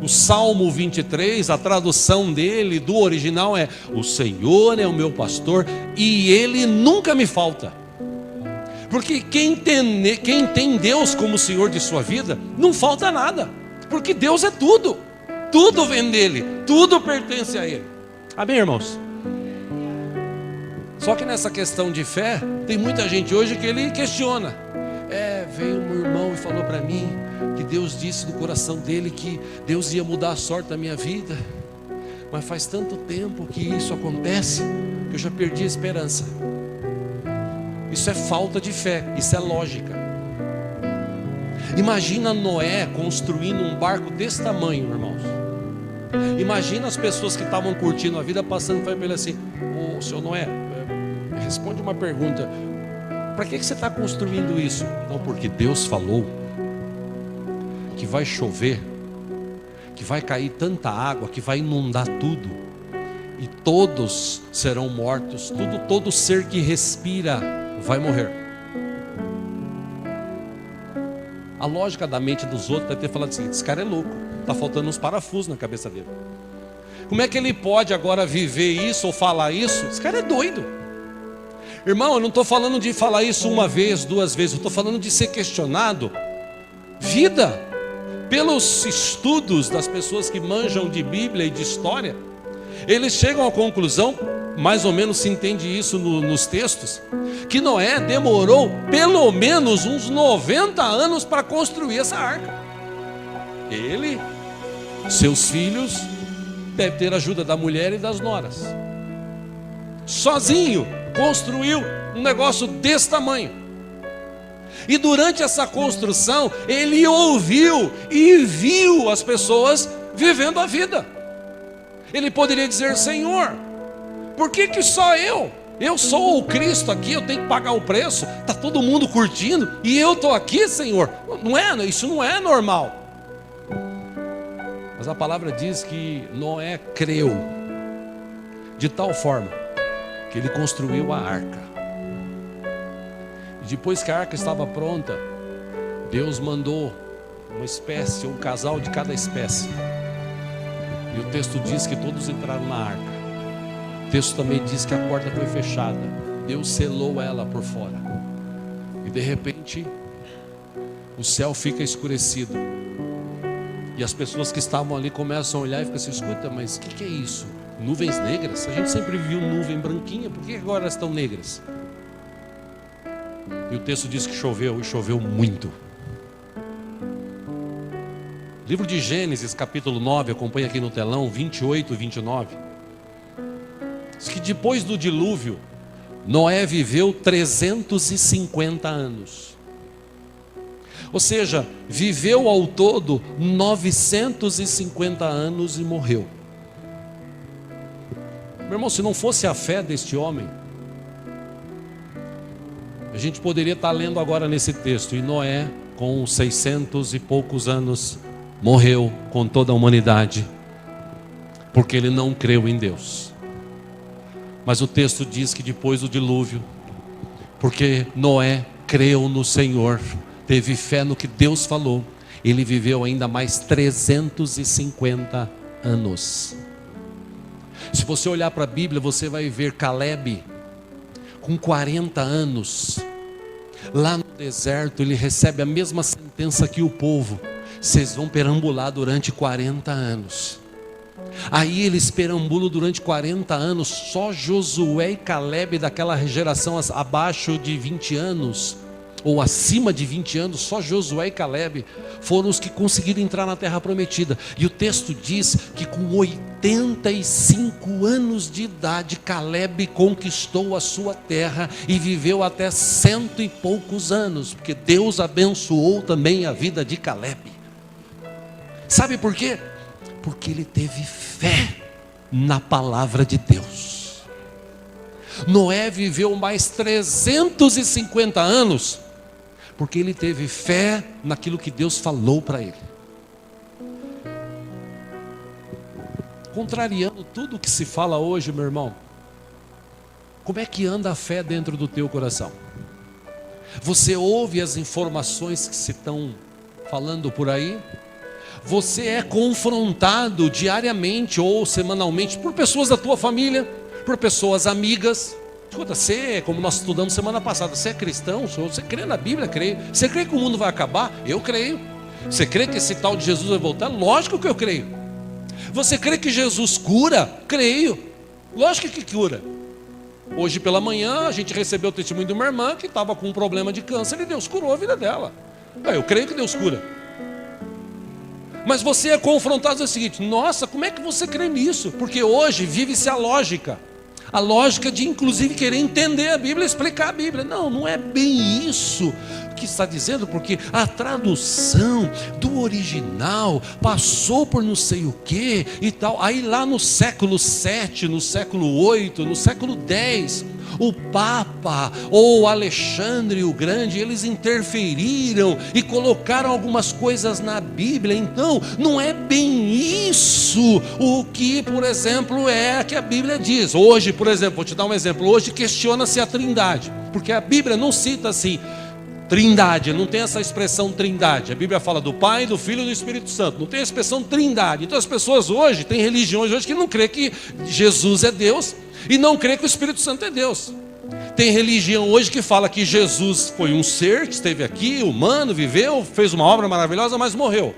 o Salmo 23, a tradução dele, do original é: o Senhor é o meu pastor e Ele nunca me falta. Porque quem tem Deus como Senhor de sua vida, não falta nada. Porque Deus é tudo. Tudo vem dele, tudo pertence a Ele. Amém, irmãos? Só que nessa questão de fé, tem muita gente hoje que ele questiona. Veio um irmão e falou para mim que Deus disse no coração dele que Deus ia mudar a sorte da minha vida. Mas faz tanto tempo que isso acontece que eu já perdi a esperança. Isso é falta de fé, isso é lógica. Imagina Noé construindo um barco desse tamanho, irmãos. Imagina as pessoas que estavam curtindo a vida passando para ele assim: ô seu Noé, responde uma pergunta. Para que você está construindo isso? Não, porque Deus falou que vai chover, que vai cair tanta água, que vai inundar tudo, e todos serão mortos, todo ser que respira vai morrer. A lógica da mente dos outros deve ter falado assim: esse cara é louco, está faltando uns parafusos na cabeça dele. Como é que ele pode agora viver isso ou falar isso? Esse cara é doido. Irmão, eu não estou falando de falar isso uma vez, duas vezes, eu estou falando de ser questionado. Vida, pelos estudos das pessoas que manjam de Bíblia e de história, eles chegam à conclusão, mais ou menos se entende isso nos textos, que Noé demorou pelo menos uns 90 anos para construir essa arca. Ele, seus filhos, deve ter ajuda da mulher e das noras. Sozinho construiu um negócio desse tamanho. E durante essa construção ele ouviu e viu as pessoas vivendo a vida. Ele poderia dizer: Senhor, por que só eu sou o Cristo aqui, eu tenho que pagar o preço, está todo mundo curtindo e eu estou aqui, Senhor? Isso não é normal. Mas a palavra diz que Noé creu de tal forma que ele construiu a arca. E depois que a arca estava pronta, Deus mandou uma espécie, um casal de cada espécie. E o texto diz que todos entraram na arca. O texto também diz que a porta foi fechada. Deus selou ela por fora. E de repente, o céu fica escurecido. E as pessoas que estavam ali começam a olhar e ficam assim: escuta, mas o que é isso? Nuvens negras? A gente sempre viu nuvem branquinha, por que agora elas estão negras? E o texto diz que choveu, e choveu muito. Livro de Gênesis, capítulo 9, acompanha aqui no telão, 28 e 29. Diz que depois do dilúvio, Noé viveu 350 anos. Ou seja, viveu ao todo 950 anos e morreu. Meu irmão, se não fosse a fé deste homem, a gente poderia estar lendo agora nesse texto: e Noé, com 600 e poucos anos, morreu com toda a humanidade, porque ele não creu em Deus. Mas o texto diz que depois do dilúvio, porque Noé creu no Senhor, teve fé no que Deus falou, ele viveu ainda mais 350 anos. Se você olhar para a Bíblia, você vai ver Caleb com 40 anos, lá no deserto. Ele recebe a mesma sentença que o povo: vocês vão perambular durante 40 anos. Aí eles perambulam durante 40 anos. Só Josué e Caleb, daquela geração abaixo de 20 anos, ou acima de 20 anos, só Josué e Caleb foram os que conseguiram entrar na terra prometida. E o texto diz que com 85 anos de idade, Caleb conquistou a sua terra e viveu até 100 e poucos anos, porque Deus abençoou também a vida de Caleb. Sabe por quê? Porque ele teve fé na palavra de Deus. Noé viveu mais 350 anos, porque ele teve fé naquilo que Deus falou para ele. Contrariando tudo o que se fala hoje, meu irmão, como é que anda a fé dentro do teu coração? Você ouve as informações que se estão falando por aí? Você é confrontado diariamente ou semanalmente por pessoas da tua família, por pessoas amigas. Escuta, você, como nós estudamos semana passada, você é cristão, você crê na Bíblia? Creio. Você crê que o mundo vai acabar? Eu creio. Você crê que esse tal de Jesus vai voltar? Lógico que eu creio. Você crê que Jesus cura? Creio. Lógico que cura. Hoje pela manhã a gente recebeu o testemunho de uma irmã que estava com um problema de câncer e Deus curou a vida dela. Eu creio que Deus cura. Mas você é confrontado com o seguinte: nossa, como é que você crê nisso? Porque hoje vive-se a lógica de inclusive querer entender a Bíblia, explicar a Bíblia. Não, não é bem isso que está dizendo, porque a tradução do original passou por não sei o que e tal. Aí lá no século 7, no século 8, no século 10, o Papa ou Alexandre o Grande, eles interferiram e colocaram algumas coisas na Bíblia. Então não é bem isso o que, por exemplo, é que a Bíblia diz. Hoje, por exemplo, vou te dar um exemplo. Hoje questiona-se a Trindade, porque a Bíblia não cita assim Trindade, não tem essa expressão Trindade. A Bíblia fala do Pai, do Filho e do Espírito Santo, não tem a expressão Trindade. Então as pessoas hoje, tem religiões hoje que não crê que Jesus é Deus e não crê que o Espírito Santo é Deus. Tem religião hoje que fala que Jesus foi um ser que esteve aqui, humano, viveu, fez uma obra maravilhosa, mas morreu.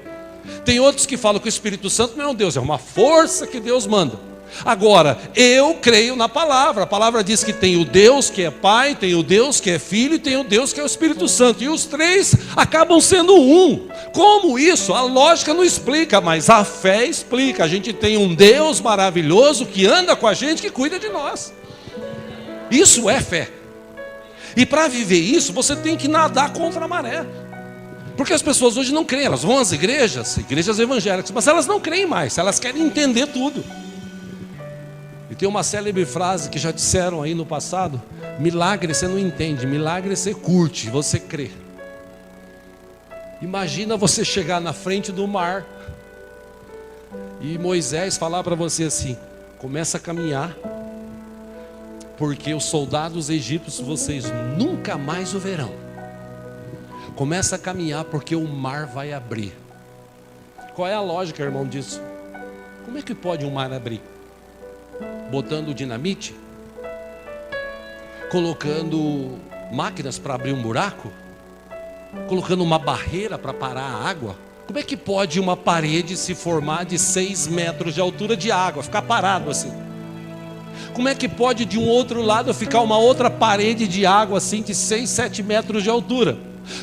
Tem outros que falam que o Espírito Santo não é um Deus, é uma força que Deus manda. Agora, eu creio na palavra. A palavra diz que tem o Deus que é Pai, tem o Deus que é Filho e tem o Deus que é o Espírito Santo. E os três acabam sendo um. Como isso? A lógica não explica, mas a fé explica. A gente tem um Deus maravilhoso que anda com a gente, que cuida de nós. Isso é fé. E para viver isso, você tem que nadar contra a maré. Porque as pessoas hoje não creem. Elas vão às igrejas evangélicas, mas elas não creem mais. Elas querem entender tudo. E tem uma célebre frase que já disseram aí no passado: milagre você não entende, milagre você curte, você crê. Imagina você chegar na frente do mar e Moisés falar para você assim: começa a caminhar, porque os soldados egípcios vocês nunca mais o verão. Começa a caminhar porque o mar vai abrir. Qual é a lógica, irmão, disso? Como é que pode um mar abrir? Botando dinamite? Colocando máquinas para abrir um buraco? Colocando uma barreira para parar a água? Como é que pode uma parede se formar de 6 metros de altura de água, ficar parado assim? Como é que pode de um outro lado ficar uma outra parede de água assim de 6, 7 metros de altura?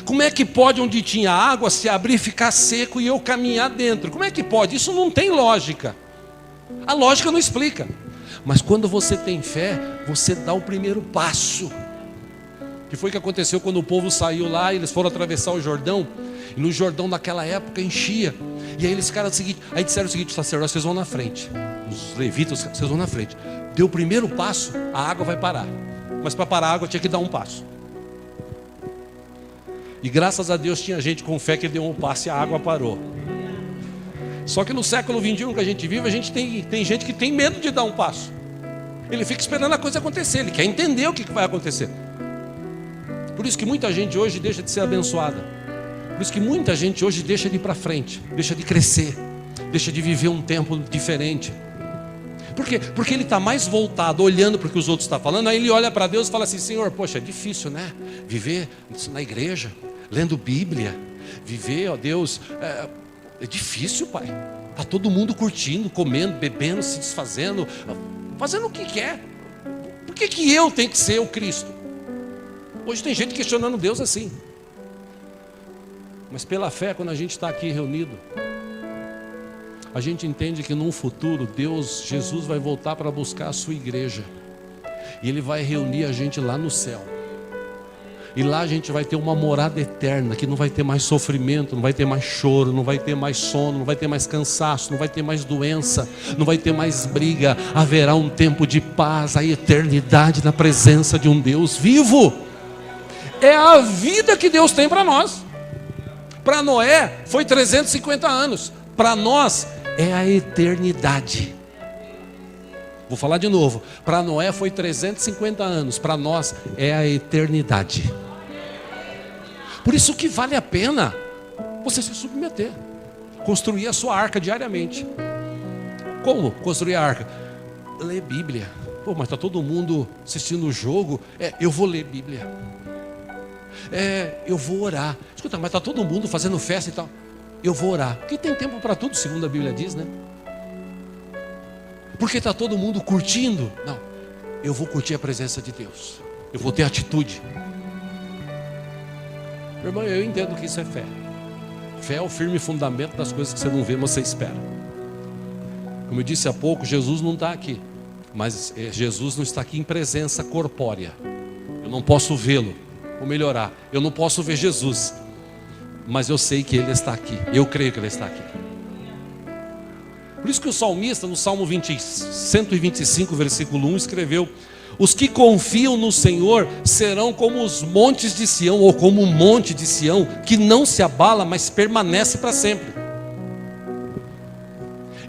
Como é que pode onde tinha água se abrir, ficar seco e eu caminhar dentro? Como é que pode? Isso não tem lógica. A lógica não explica. Mas quando você tem fé, você dá o primeiro passo. Que foi o que aconteceu quando o povo saiu lá, eles foram atravessar o Jordão, e no Jordão naquela época enchia. E aí eles ficaram o seguinte, aí disseram o seguinte: os sacerdotes, vocês vão na frente. Os levitas, vocês vão na frente. Deu o primeiro passo, a água vai parar. Mas para parar a água tinha que dar um passo. E graças a Deus tinha gente com fé que deu um passo e a água parou. Só que no século 21 que a gente vive, a gente tem gente que tem medo de dar um passo. Ele fica esperando a coisa acontecer, ele quer entender o que vai acontecer. Por isso que muita gente hoje deixa de ser abençoada. Por isso que muita gente hoje deixa de ir para frente, deixa de crescer, deixa de viver um tempo diferente. Por quê? Porque ele está mais voltado, olhando para o que os outros estão falando. Aí ele olha para Deus e fala assim: Senhor, poxa, é difícil, né? Viver na igreja, lendo Bíblia, viver, ó Deus, é difícil, Pai. Está todo mundo curtindo, comendo, bebendo, se desfazendo, fazendo o que quer. Por que eu tenho que ser o Cristo? Hoje tem gente questionando Deus assim. Mas pela fé, quando a gente está aqui reunido, a gente entende que num futuro Jesus vai voltar para buscar a sua igreja. E Ele vai reunir a gente lá no céu. E lá a gente vai ter uma morada eterna, que não vai ter mais sofrimento, não vai ter mais choro, não vai ter mais sono, não vai ter mais cansaço, não vai ter mais doença, não vai ter mais briga. Haverá um tempo de paz, a eternidade na presença de um Deus vivo. É a vida que Deus tem para nós. Para Noé foi 350 anos. Para nós é a eternidade. Vou falar de novo. Para Noé foi 350 anos. Para nós é a eternidade. Por isso que vale a pena você se submeter. Construir a sua arca diariamente. Como construir a arca? Ler Bíblia. Pô, mas está todo mundo assistindo o jogo. Eu vou ler Bíblia. Eu vou orar. Escuta, mas está todo mundo fazendo festa e tal. Eu vou orar. Porque tem tempo para tudo, segundo a Bíblia diz, né? Porque está todo mundo curtindo. Não, eu vou curtir a presença de Deus. Eu vou ter atitude. Meu irmão, eu entendo que isso é fé. Fé é o firme fundamento das coisas que você não vê, mas você espera. Como eu disse há pouco, Jesus não está aqui. Mas Jesus não está aqui em presença corpórea. Eu não posso vê-lo. Vou melhorar. Eu não posso ver Jesus, mas eu sei que Ele está aqui. Eu creio que Ele está aqui. Por isso que o salmista, no Salmo 125, versículo 1, escreveu: os que confiam no Senhor serão como os montes de Sião, ou como o monte de Sião, que não se abala, mas permanece para sempre.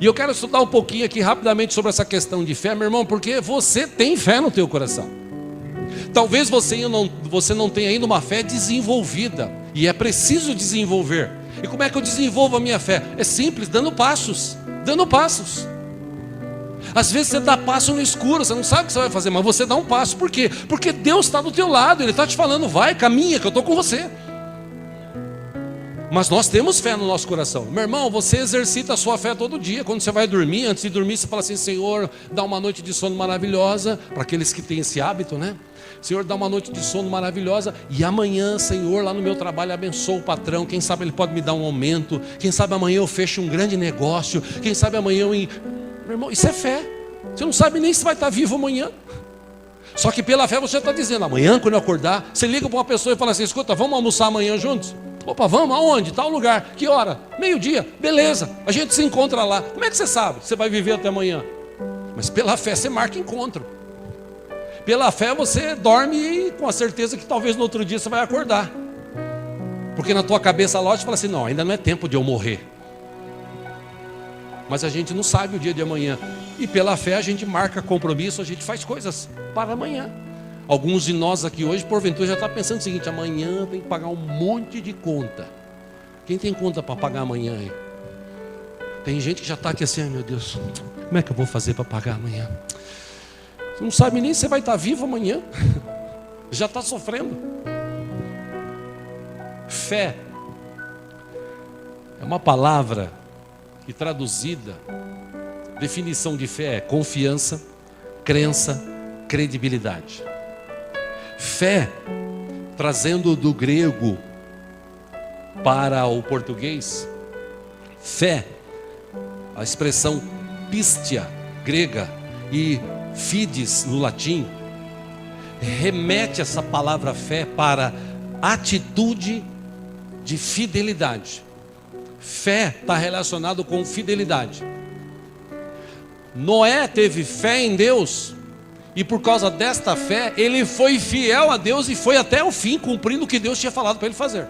E eu quero estudar um pouquinho aqui rapidamente sobre essa questão de fé, meu irmão, porque você tem fé no teu coração. Talvez você não tenha ainda uma fé desenvolvida, e é preciso desenvolver. E como é que eu desenvolvo a minha fé? É simples, dando passos. Dando passos. Às vezes você dá passo no escuro, você não sabe o que você vai fazer, mas você dá um passo. Por quê? Porque Deus está do teu lado, Ele está te falando: vai, caminha, que eu estou com você. Mas nós temos fé no nosso coração. Meu irmão, você exercita a sua fé todo dia. Quando você vai dormir, antes de dormir, você fala assim: Senhor, dá uma noite de sono maravilhosa. Para aqueles que têm esse hábito, né? Senhor, dá uma noite de sono maravilhosa. E amanhã, Senhor, lá no meu trabalho, abençoa o patrão. Quem sabe ele pode me dar um aumento. Quem sabe amanhã eu fecho um grande negócio. Quem sabe amanhã eu... Meu irmão, isso é fé. Você não sabe nem se vai estar vivo amanhã. Só que pela fé você está dizendo: amanhã quando eu acordar, você liga para uma pessoa e fala assim: escuta, vamos almoçar amanhã juntos? Opa, vamos, aonde? Tal lugar, que hora? Meio-dia, beleza, a gente se encontra lá. Como é que você sabe? Você vai viver até amanhã. Mas pela fé você marca encontro. Pela fé você dorme com a certeza que talvez no outro dia você vai acordar. Porque na tua cabeça lógica fala assim: não, ainda não é tempo de eu morrer. Mas a gente não sabe o dia de amanhã. E pela fé a gente marca compromisso, a gente faz coisas para amanhã. Alguns de nós aqui hoje, porventura, já está pensando o seguinte: amanhã tem que pagar um monte de conta. Quem tem conta para pagar amanhã aí? Tem gente que já está aqui assim: ai meu Deus, como é que eu vou fazer para pagar amanhã? Você não sabe nem se você vai estar vivo amanhã. Já está sofrendo. Fé é uma palavra que, traduzida, definição de fé é confiança, crença, credibilidade. Fé, trazendo do grego para o português, fé, a expressão pistia, grega, e fides no latim, remete essa palavra fé para atitude de fidelidade. Fé está relacionado com fidelidade. Noé teve fé em Deus, e por causa desta fé ele foi fiel a Deus e foi até o fim, cumprindo o que Deus tinha falado para ele fazer.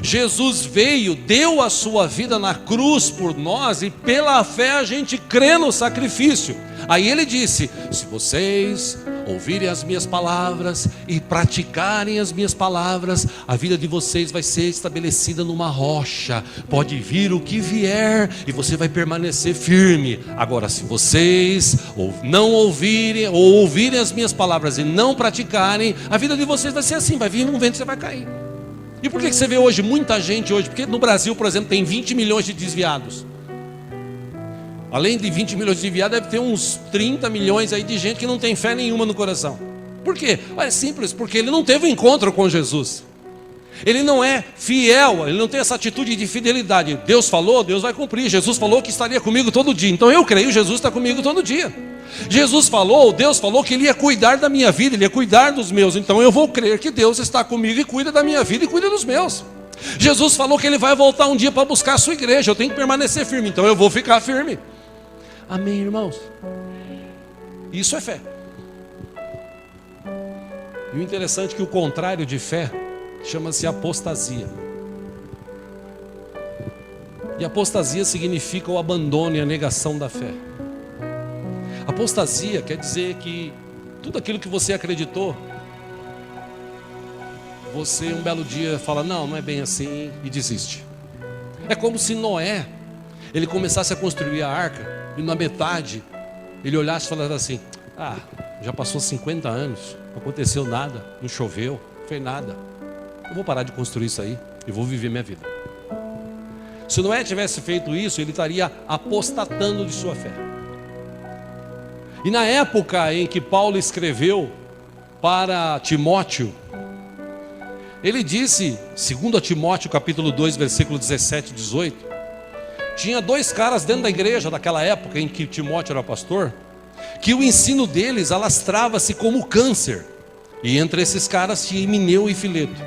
Jesus veio, deu a sua vida na cruz por nós, e pela fé a gente crê no sacrifício. Aí ele disse: se vocês ouvirem as minhas palavras e praticarem as minhas palavras, a vida de vocês vai ser estabelecida numa rocha. Pode vir o que vier e você vai permanecer firme. Agora, se vocês não ouvirem ou ouvirem as minhas palavras e não praticarem, a vida de vocês vai ser assim, vai vir um vento e você vai cair. E por que você vê hoje muita gente hoje? Porque no Brasil, por exemplo, tem 20 milhões de desviados. Além de 20 milhões de desviados, deve ter uns 30 milhões aí de gente que não tem fé nenhuma no coração. Por quê? É simples, porque ele não teve um encontro com Jesus. Ele não é fiel, ele não tem essa atitude de fidelidade. Deus falou, Deus vai cumprir. Jesus falou que estaria comigo todo dia. Então eu creio, Jesus está comigo todo dia. Jesus falou, Deus falou que Ele ia cuidar da minha vida, Ele ia cuidar dos meus. Então eu vou crer que Deus está comigo e cuida da minha vida e cuida dos meus. Jesus falou que Ele vai voltar um dia para buscar a sua igreja. Eu tenho que permanecer firme, então eu vou ficar firme. Amém, irmãos? Isso é fé. E o interessante é que o contrário de fé chama-se apostasia. E apostasia significa o abandono e a negação da fé. Apostasia quer dizer que tudo aquilo que você acreditou, você um belo dia fala: não é bem assim, e desiste. É como se Noé, ele começasse a construir a arca, e na metade ele olhasse e falasse assim: já passou 50 anos, não aconteceu nada, não choveu, não fez nada, eu vou parar de construir isso aí e vou viver minha vida. Se Noé tivesse feito isso, ele estaria apostatando de sua fé. E na época em que Paulo escreveu para Timóteo, ele disse, segundo a Timóteo capítulo 2, versículo 17 e 18, tinha dois caras dentro da igreja daquela época em que Timóteo era pastor, que o ensino deles alastrava-se como câncer, e entre esses caras tinha Himeneu e Fileto.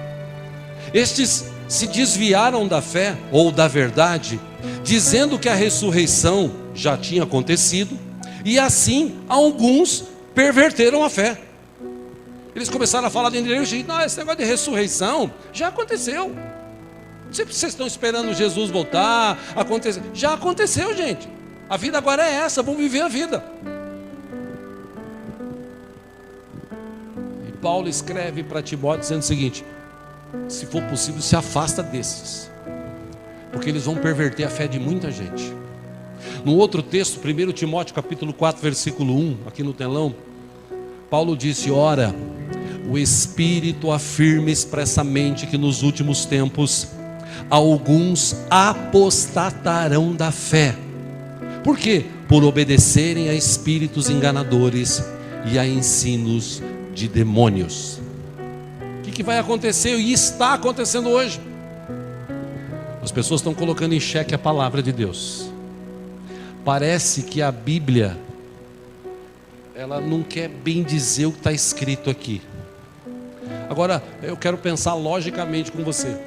Estes se desviaram da fé ou da verdade, dizendo que a ressurreição já tinha acontecido, e assim alguns perverteram a fé. Eles começaram a falar dentro da igreja: não, esse negócio de ressurreição já aconteceu. Vocês estão esperando Jesus voltar, acontecer. Já aconteceu, gente. A vida agora é essa, vamos viver a vida. E Paulo escreve para Timóteo dizendo o seguinte: se for possível, se afasta desses, porque eles vão perverter a fé de muita gente. No outro texto, 1 Timóteo capítulo 4, versículo 1, aqui no telão, Paulo disse: ora, o Espírito afirma expressamente que nos últimos tempos alguns apostatarão da fé. Por quê? Por obedecerem a espíritos enganadores e a ensinos de demônios. O que vai acontecer e está acontecendo hoje? As pessoas estão colocando em xeque a palavra de Deus. Parece que a Bíblia, ela não quer bem dizer o que está escrito aqui. Agora, eu quero pensar logicamente com você.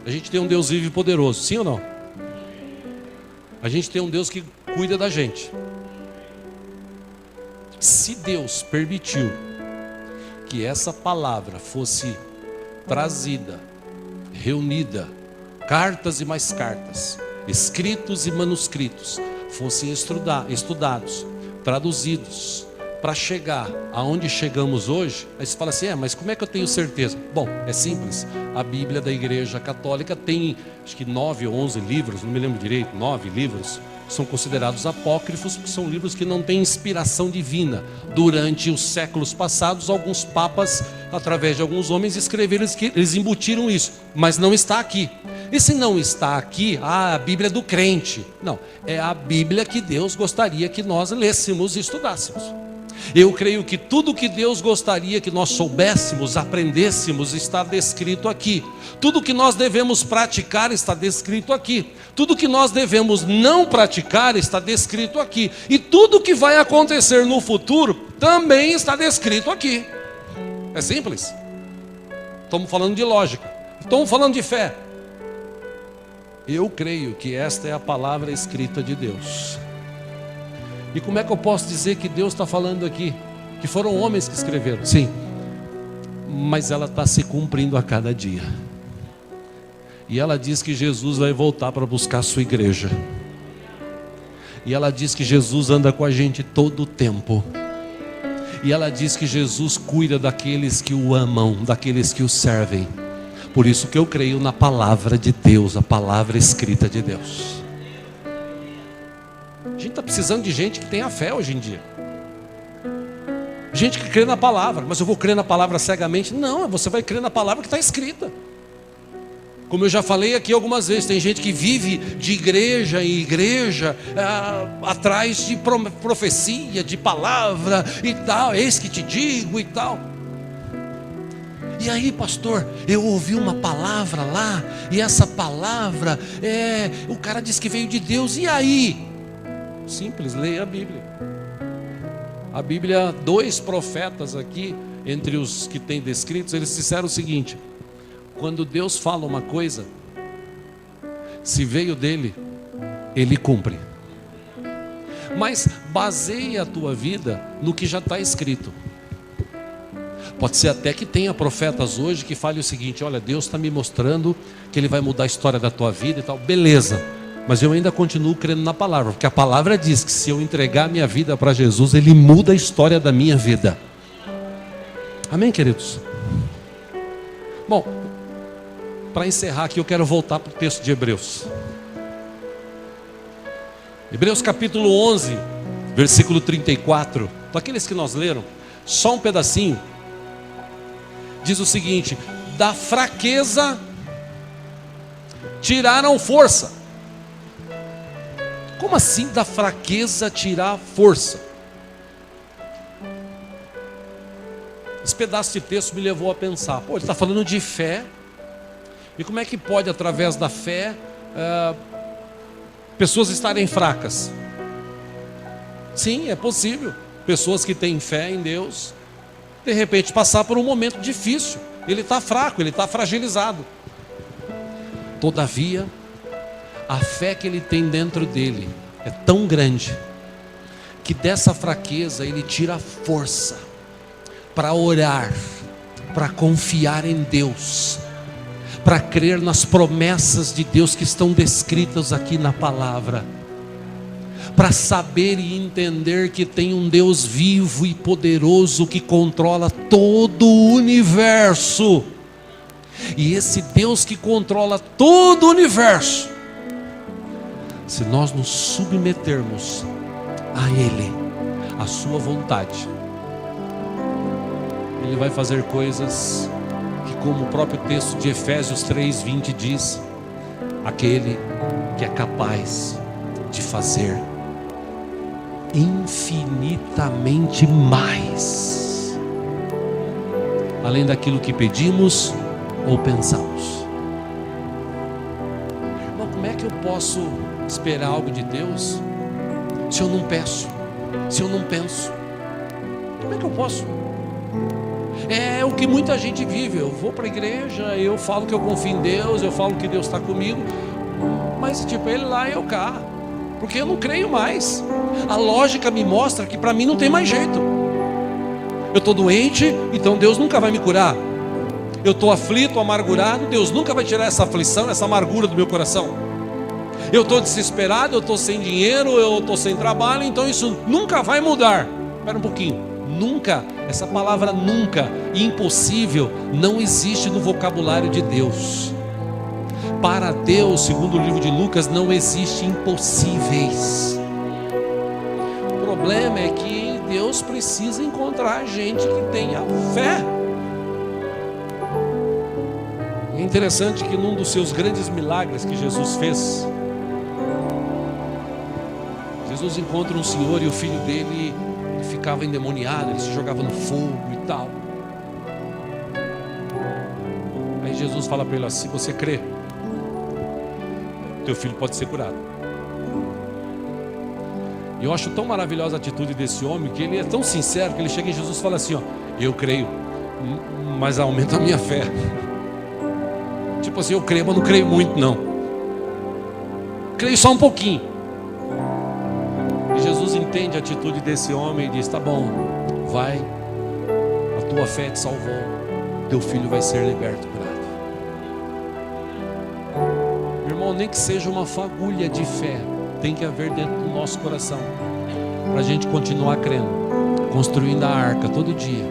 A gente tem um Deus vivo e poderoso, sim ou não? A gente tem um Deus que cuida da gente. Se Deus permitiu que essa palavra fosse trazida, reunida, cartas e mais cartas, escritos e manuscritos, fossem estudados, traduzidos, para chegar aonde chegamos hoje, aí você fala assim: mas como é que eu tenho certeza? Bom, é simples. A Bíblia da Igreja Católica tem, acho que 9 ou 11 livros, não me lembro direito, 9 livros, são considerados apócrifos, porque são livros que não têm inspiração divina. Durante os séculos passados, alguns papas, através de alguns homens, escreveram que eles embutiram isso, mas não está aqui. E se não está aqui, a Bíblia é do crente. Não, é a Bíblia que Deus gostaria que nós lêssemos e estudássemos. Eu creio que tudo que Deus gostaria que nós soubéssemos, aprendêssemos, está descrito aqui. Tudo que nós devemos praticar está descrito aqui. Tudo que nós devemos não praticar está descrito aqui. E tudo que vai acontecer no futuro também está descrito aqui. É simples. Estamos falando de lógica, estamos falando de fé. Eu creio que esta é a palavra escrita de Deus. E como é que eu posso dizer que Deus está falando aqui? Que foram homens que escreveram. Sim, mas ela está se cumprindo a cada dia. E ela diz que Jesus vai voltar para buscar a sua igreja. E ela diz que Jesus anda com a gente todo o tempo. E ela diz que Jesus cuida daqueles que o amam, daqueles que o servem. Por isso que eu creio na palavra de Deus, a palavra escrita de Deus. A gente está precisando de gente que tenha fé hoje em dia. Gente que crê na palavra. Mas eu vou crer na palavra cegamente? Não, você vai crer na palavra que está escrita. Como eu já falei aqui algumas vezes, tem gente que vive de igreja em igreja, atrás de profecia, de palavra e tal, eis que te digo e tal. E aí, pastor, eu ouvi uma palavra lá, e essa palavra, o cara disse que veio de Deus, e aí? Simples, leia a Bíblia. A Bíblia, 2 profetas aqui, entre os que tem descritos, eles disseram o seguinte: quando Deus fala uma coisa, se veio dele, ele cumpre. Mas baseia a tua vida no que já está escrito. Pode ser até que tenha profetas hoje que falem o seguinte: olha, Deus está me mostrando que Ele vai mudar a história da tua vida e tal. Beleza, mas eu ainda continuo crendo na palavra, porque a palavra diz que se eu entregar a minha vida para Jesus, Ele muda a história da minha vida. Amém, queridos? Bom, para encerrar aqui, eu quero voltar para o texto de Hebreus. Hebreus capítulo 11, versículo 34. Para aqueles que nós leram, só um pedacinho. Diz o seguinte: da fraqueza tiraram força. Como assim da fraqueza tirar força? Esse pedaço de texto me levou a pensar: pô, ele está falando de fé. E como é que pode, através da fé, pessoas estarem fracas? Sim, é possível. Pessoas que têm fé em Deus, de repente passar por um momento difícil. Ele está fraco, ele está fragilizado. Todavia, a fé que ele tem dentro dele é tão grande, que dessa fraqueza ele tira força para orar, para confiar em Deus, para crer nas promessas de Deus que estão descritas aqui na palavra, para saber e entender que tem um Deus vivo e poderoso que controla todo o universo. E esse Deus que controla todo o universo, se nós nos submetermos a Ele, a sua vontade, Ele vai fazer coisas que, como o próprio texto de Efésios 3:20 diz, aquele que é capaz de fazer infinitamente mais, além daquilo que pedimos ou pensamos. Irmão, como é que eu posso esperar algo de Deus se eu não peço, se eu não penso? Como é que eu posso? É o que muita gente vive. Eu vou para a igreja, eu falo que eu confio em Deus, eu falo que Deus está comigo, mas tipo, Ele lá e eu cá, porque eu não creio mais. A lógica me mostra que para mim não tem mais jeito. Eu estou doente, então Deus nunca vai me curar. Eu estou aflito, amargurado, Deus nunca vai tirar essa aflição, essa amargura do meu coração. Eu estou desesperado, eu estou sem dinheiro, eu estou sem trabalho, então isso nunca vai mudar. Espera um pouquinho. Nunca, essa palavra nunca, impossível, não existe no vocabulário de Deus. Para Deus, segundo o livro de Lucas, não existe impossíveis. O problema é que Deus precisa encontrar gente que tenha fé. É interessante que num dos seus grandes milagres que Jesus fez, Jesus encontra um senhor e o filho dele ficava endemoniado, ele se jogava no fogo e tal. Aí Jesus fala para ele assim: se você crê, teu filho pode ser curado. E eu acho tão maravilhosa a atitude desse homem, que ele é tão sincero, que ele chega em Jesus e fala assim: ó, eu creio, mas aumenta a minha fé. Tipo assim, eu creio, mas não creio muito não. Creio só um pouquinho. E Jesus entende a atitude desse homem e diz: tá bom, vai, a tua fé te salvou. teu filho vai ser liberto, curado. Meu irmão, nem que seja uma fagulha de fé, tem que haver dentro do nosso coração, para a gente continuar crendo, construindo a arca todo dia,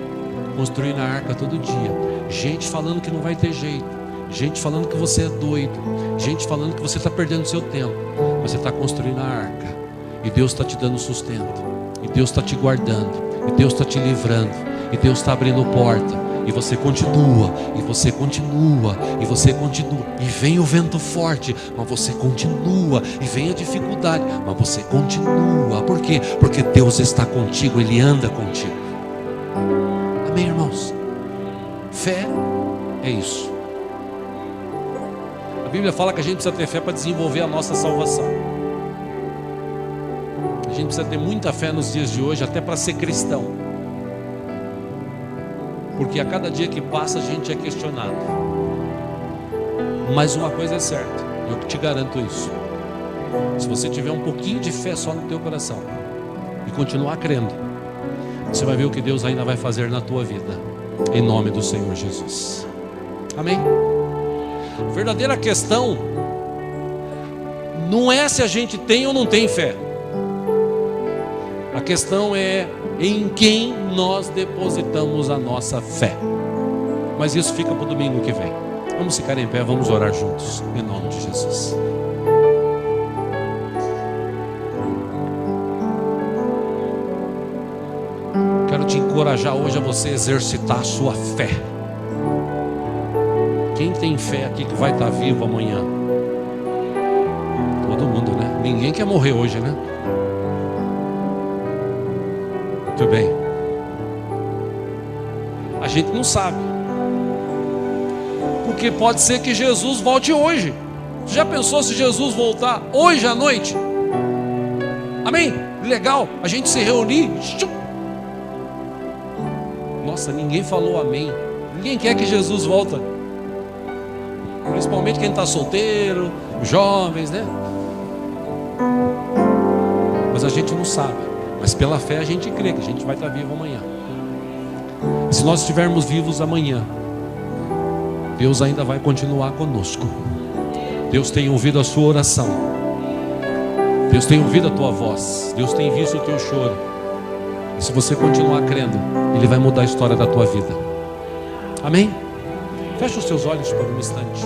construindo a arca todo dia. Gente falando que não vai ter jeito, gente falando que você é doido, gente falando que você está perdendo seu tempo, mas você está construindo a arca, e Deus está te dando sustento, e Deus está te guardando, e Deus está te livrando, e Deus está abrindo porta. E você continua, e você continua, e você continua. E vem o vento forte, mas você continua. E vem a dificuldade, mas você continua. Por quê? Porque Deus está contigo, Ele anda contigo. Amém, irmãos? Fé é isso. A Bíblia fala que a gente precisa ter fé para desenvolver a nossa salvação. A gente precisa ter muita fé nos dias de hoje, até para ser cristão. Porque a cada dia que passa a gente é questionado. Mas uma coisa é certa, eu te garanto isso. Se você tiver um pouquinho de fé só no teu coração e continuar crendo, você vai ver o que Deus ainda vai fazer na tua vida, em nome do Senhor Jesus. Amém? A verdadeira questão não é se a gente tem ou não tem fé. A questão é em quem nós depositamos a nossa fé. Mas isso fica para o domingo que vem. Vamos ficar em pé, vamos orar juntos, em nome de Jesus. Quero te encorajar hoje a você exercitar a sua fé. Quem tem fé aqui que vai estar vivo amanhã? Todo mundo, né? Ninguém quer morrer hoje, né? Muito bem. A gente não sabe, porque pode ser que Jesus volte hoje. Já pensou se Jesus voltar hoje à noite? Amém? Legal, a gente se reunir. Nossa, ninguém falou amém. Ninguém quer que Jesus volta. Principalmente quem está solteiro, jovens, né? Mas a gente não sabe. Mas pela fé a gente crê que a gente vai estar vivo amanhã. Se nós estivermos vivos amanhã, Deus ainda vai continuar conosco. Deus tem ouvido a sua oração. Deus tem ouvido a tua voz. Deus tem visto o teu choro. E se você continuar crendo, Ele vai mudar a história da tua vida. Amém? Fecha os teus olhos por um instante.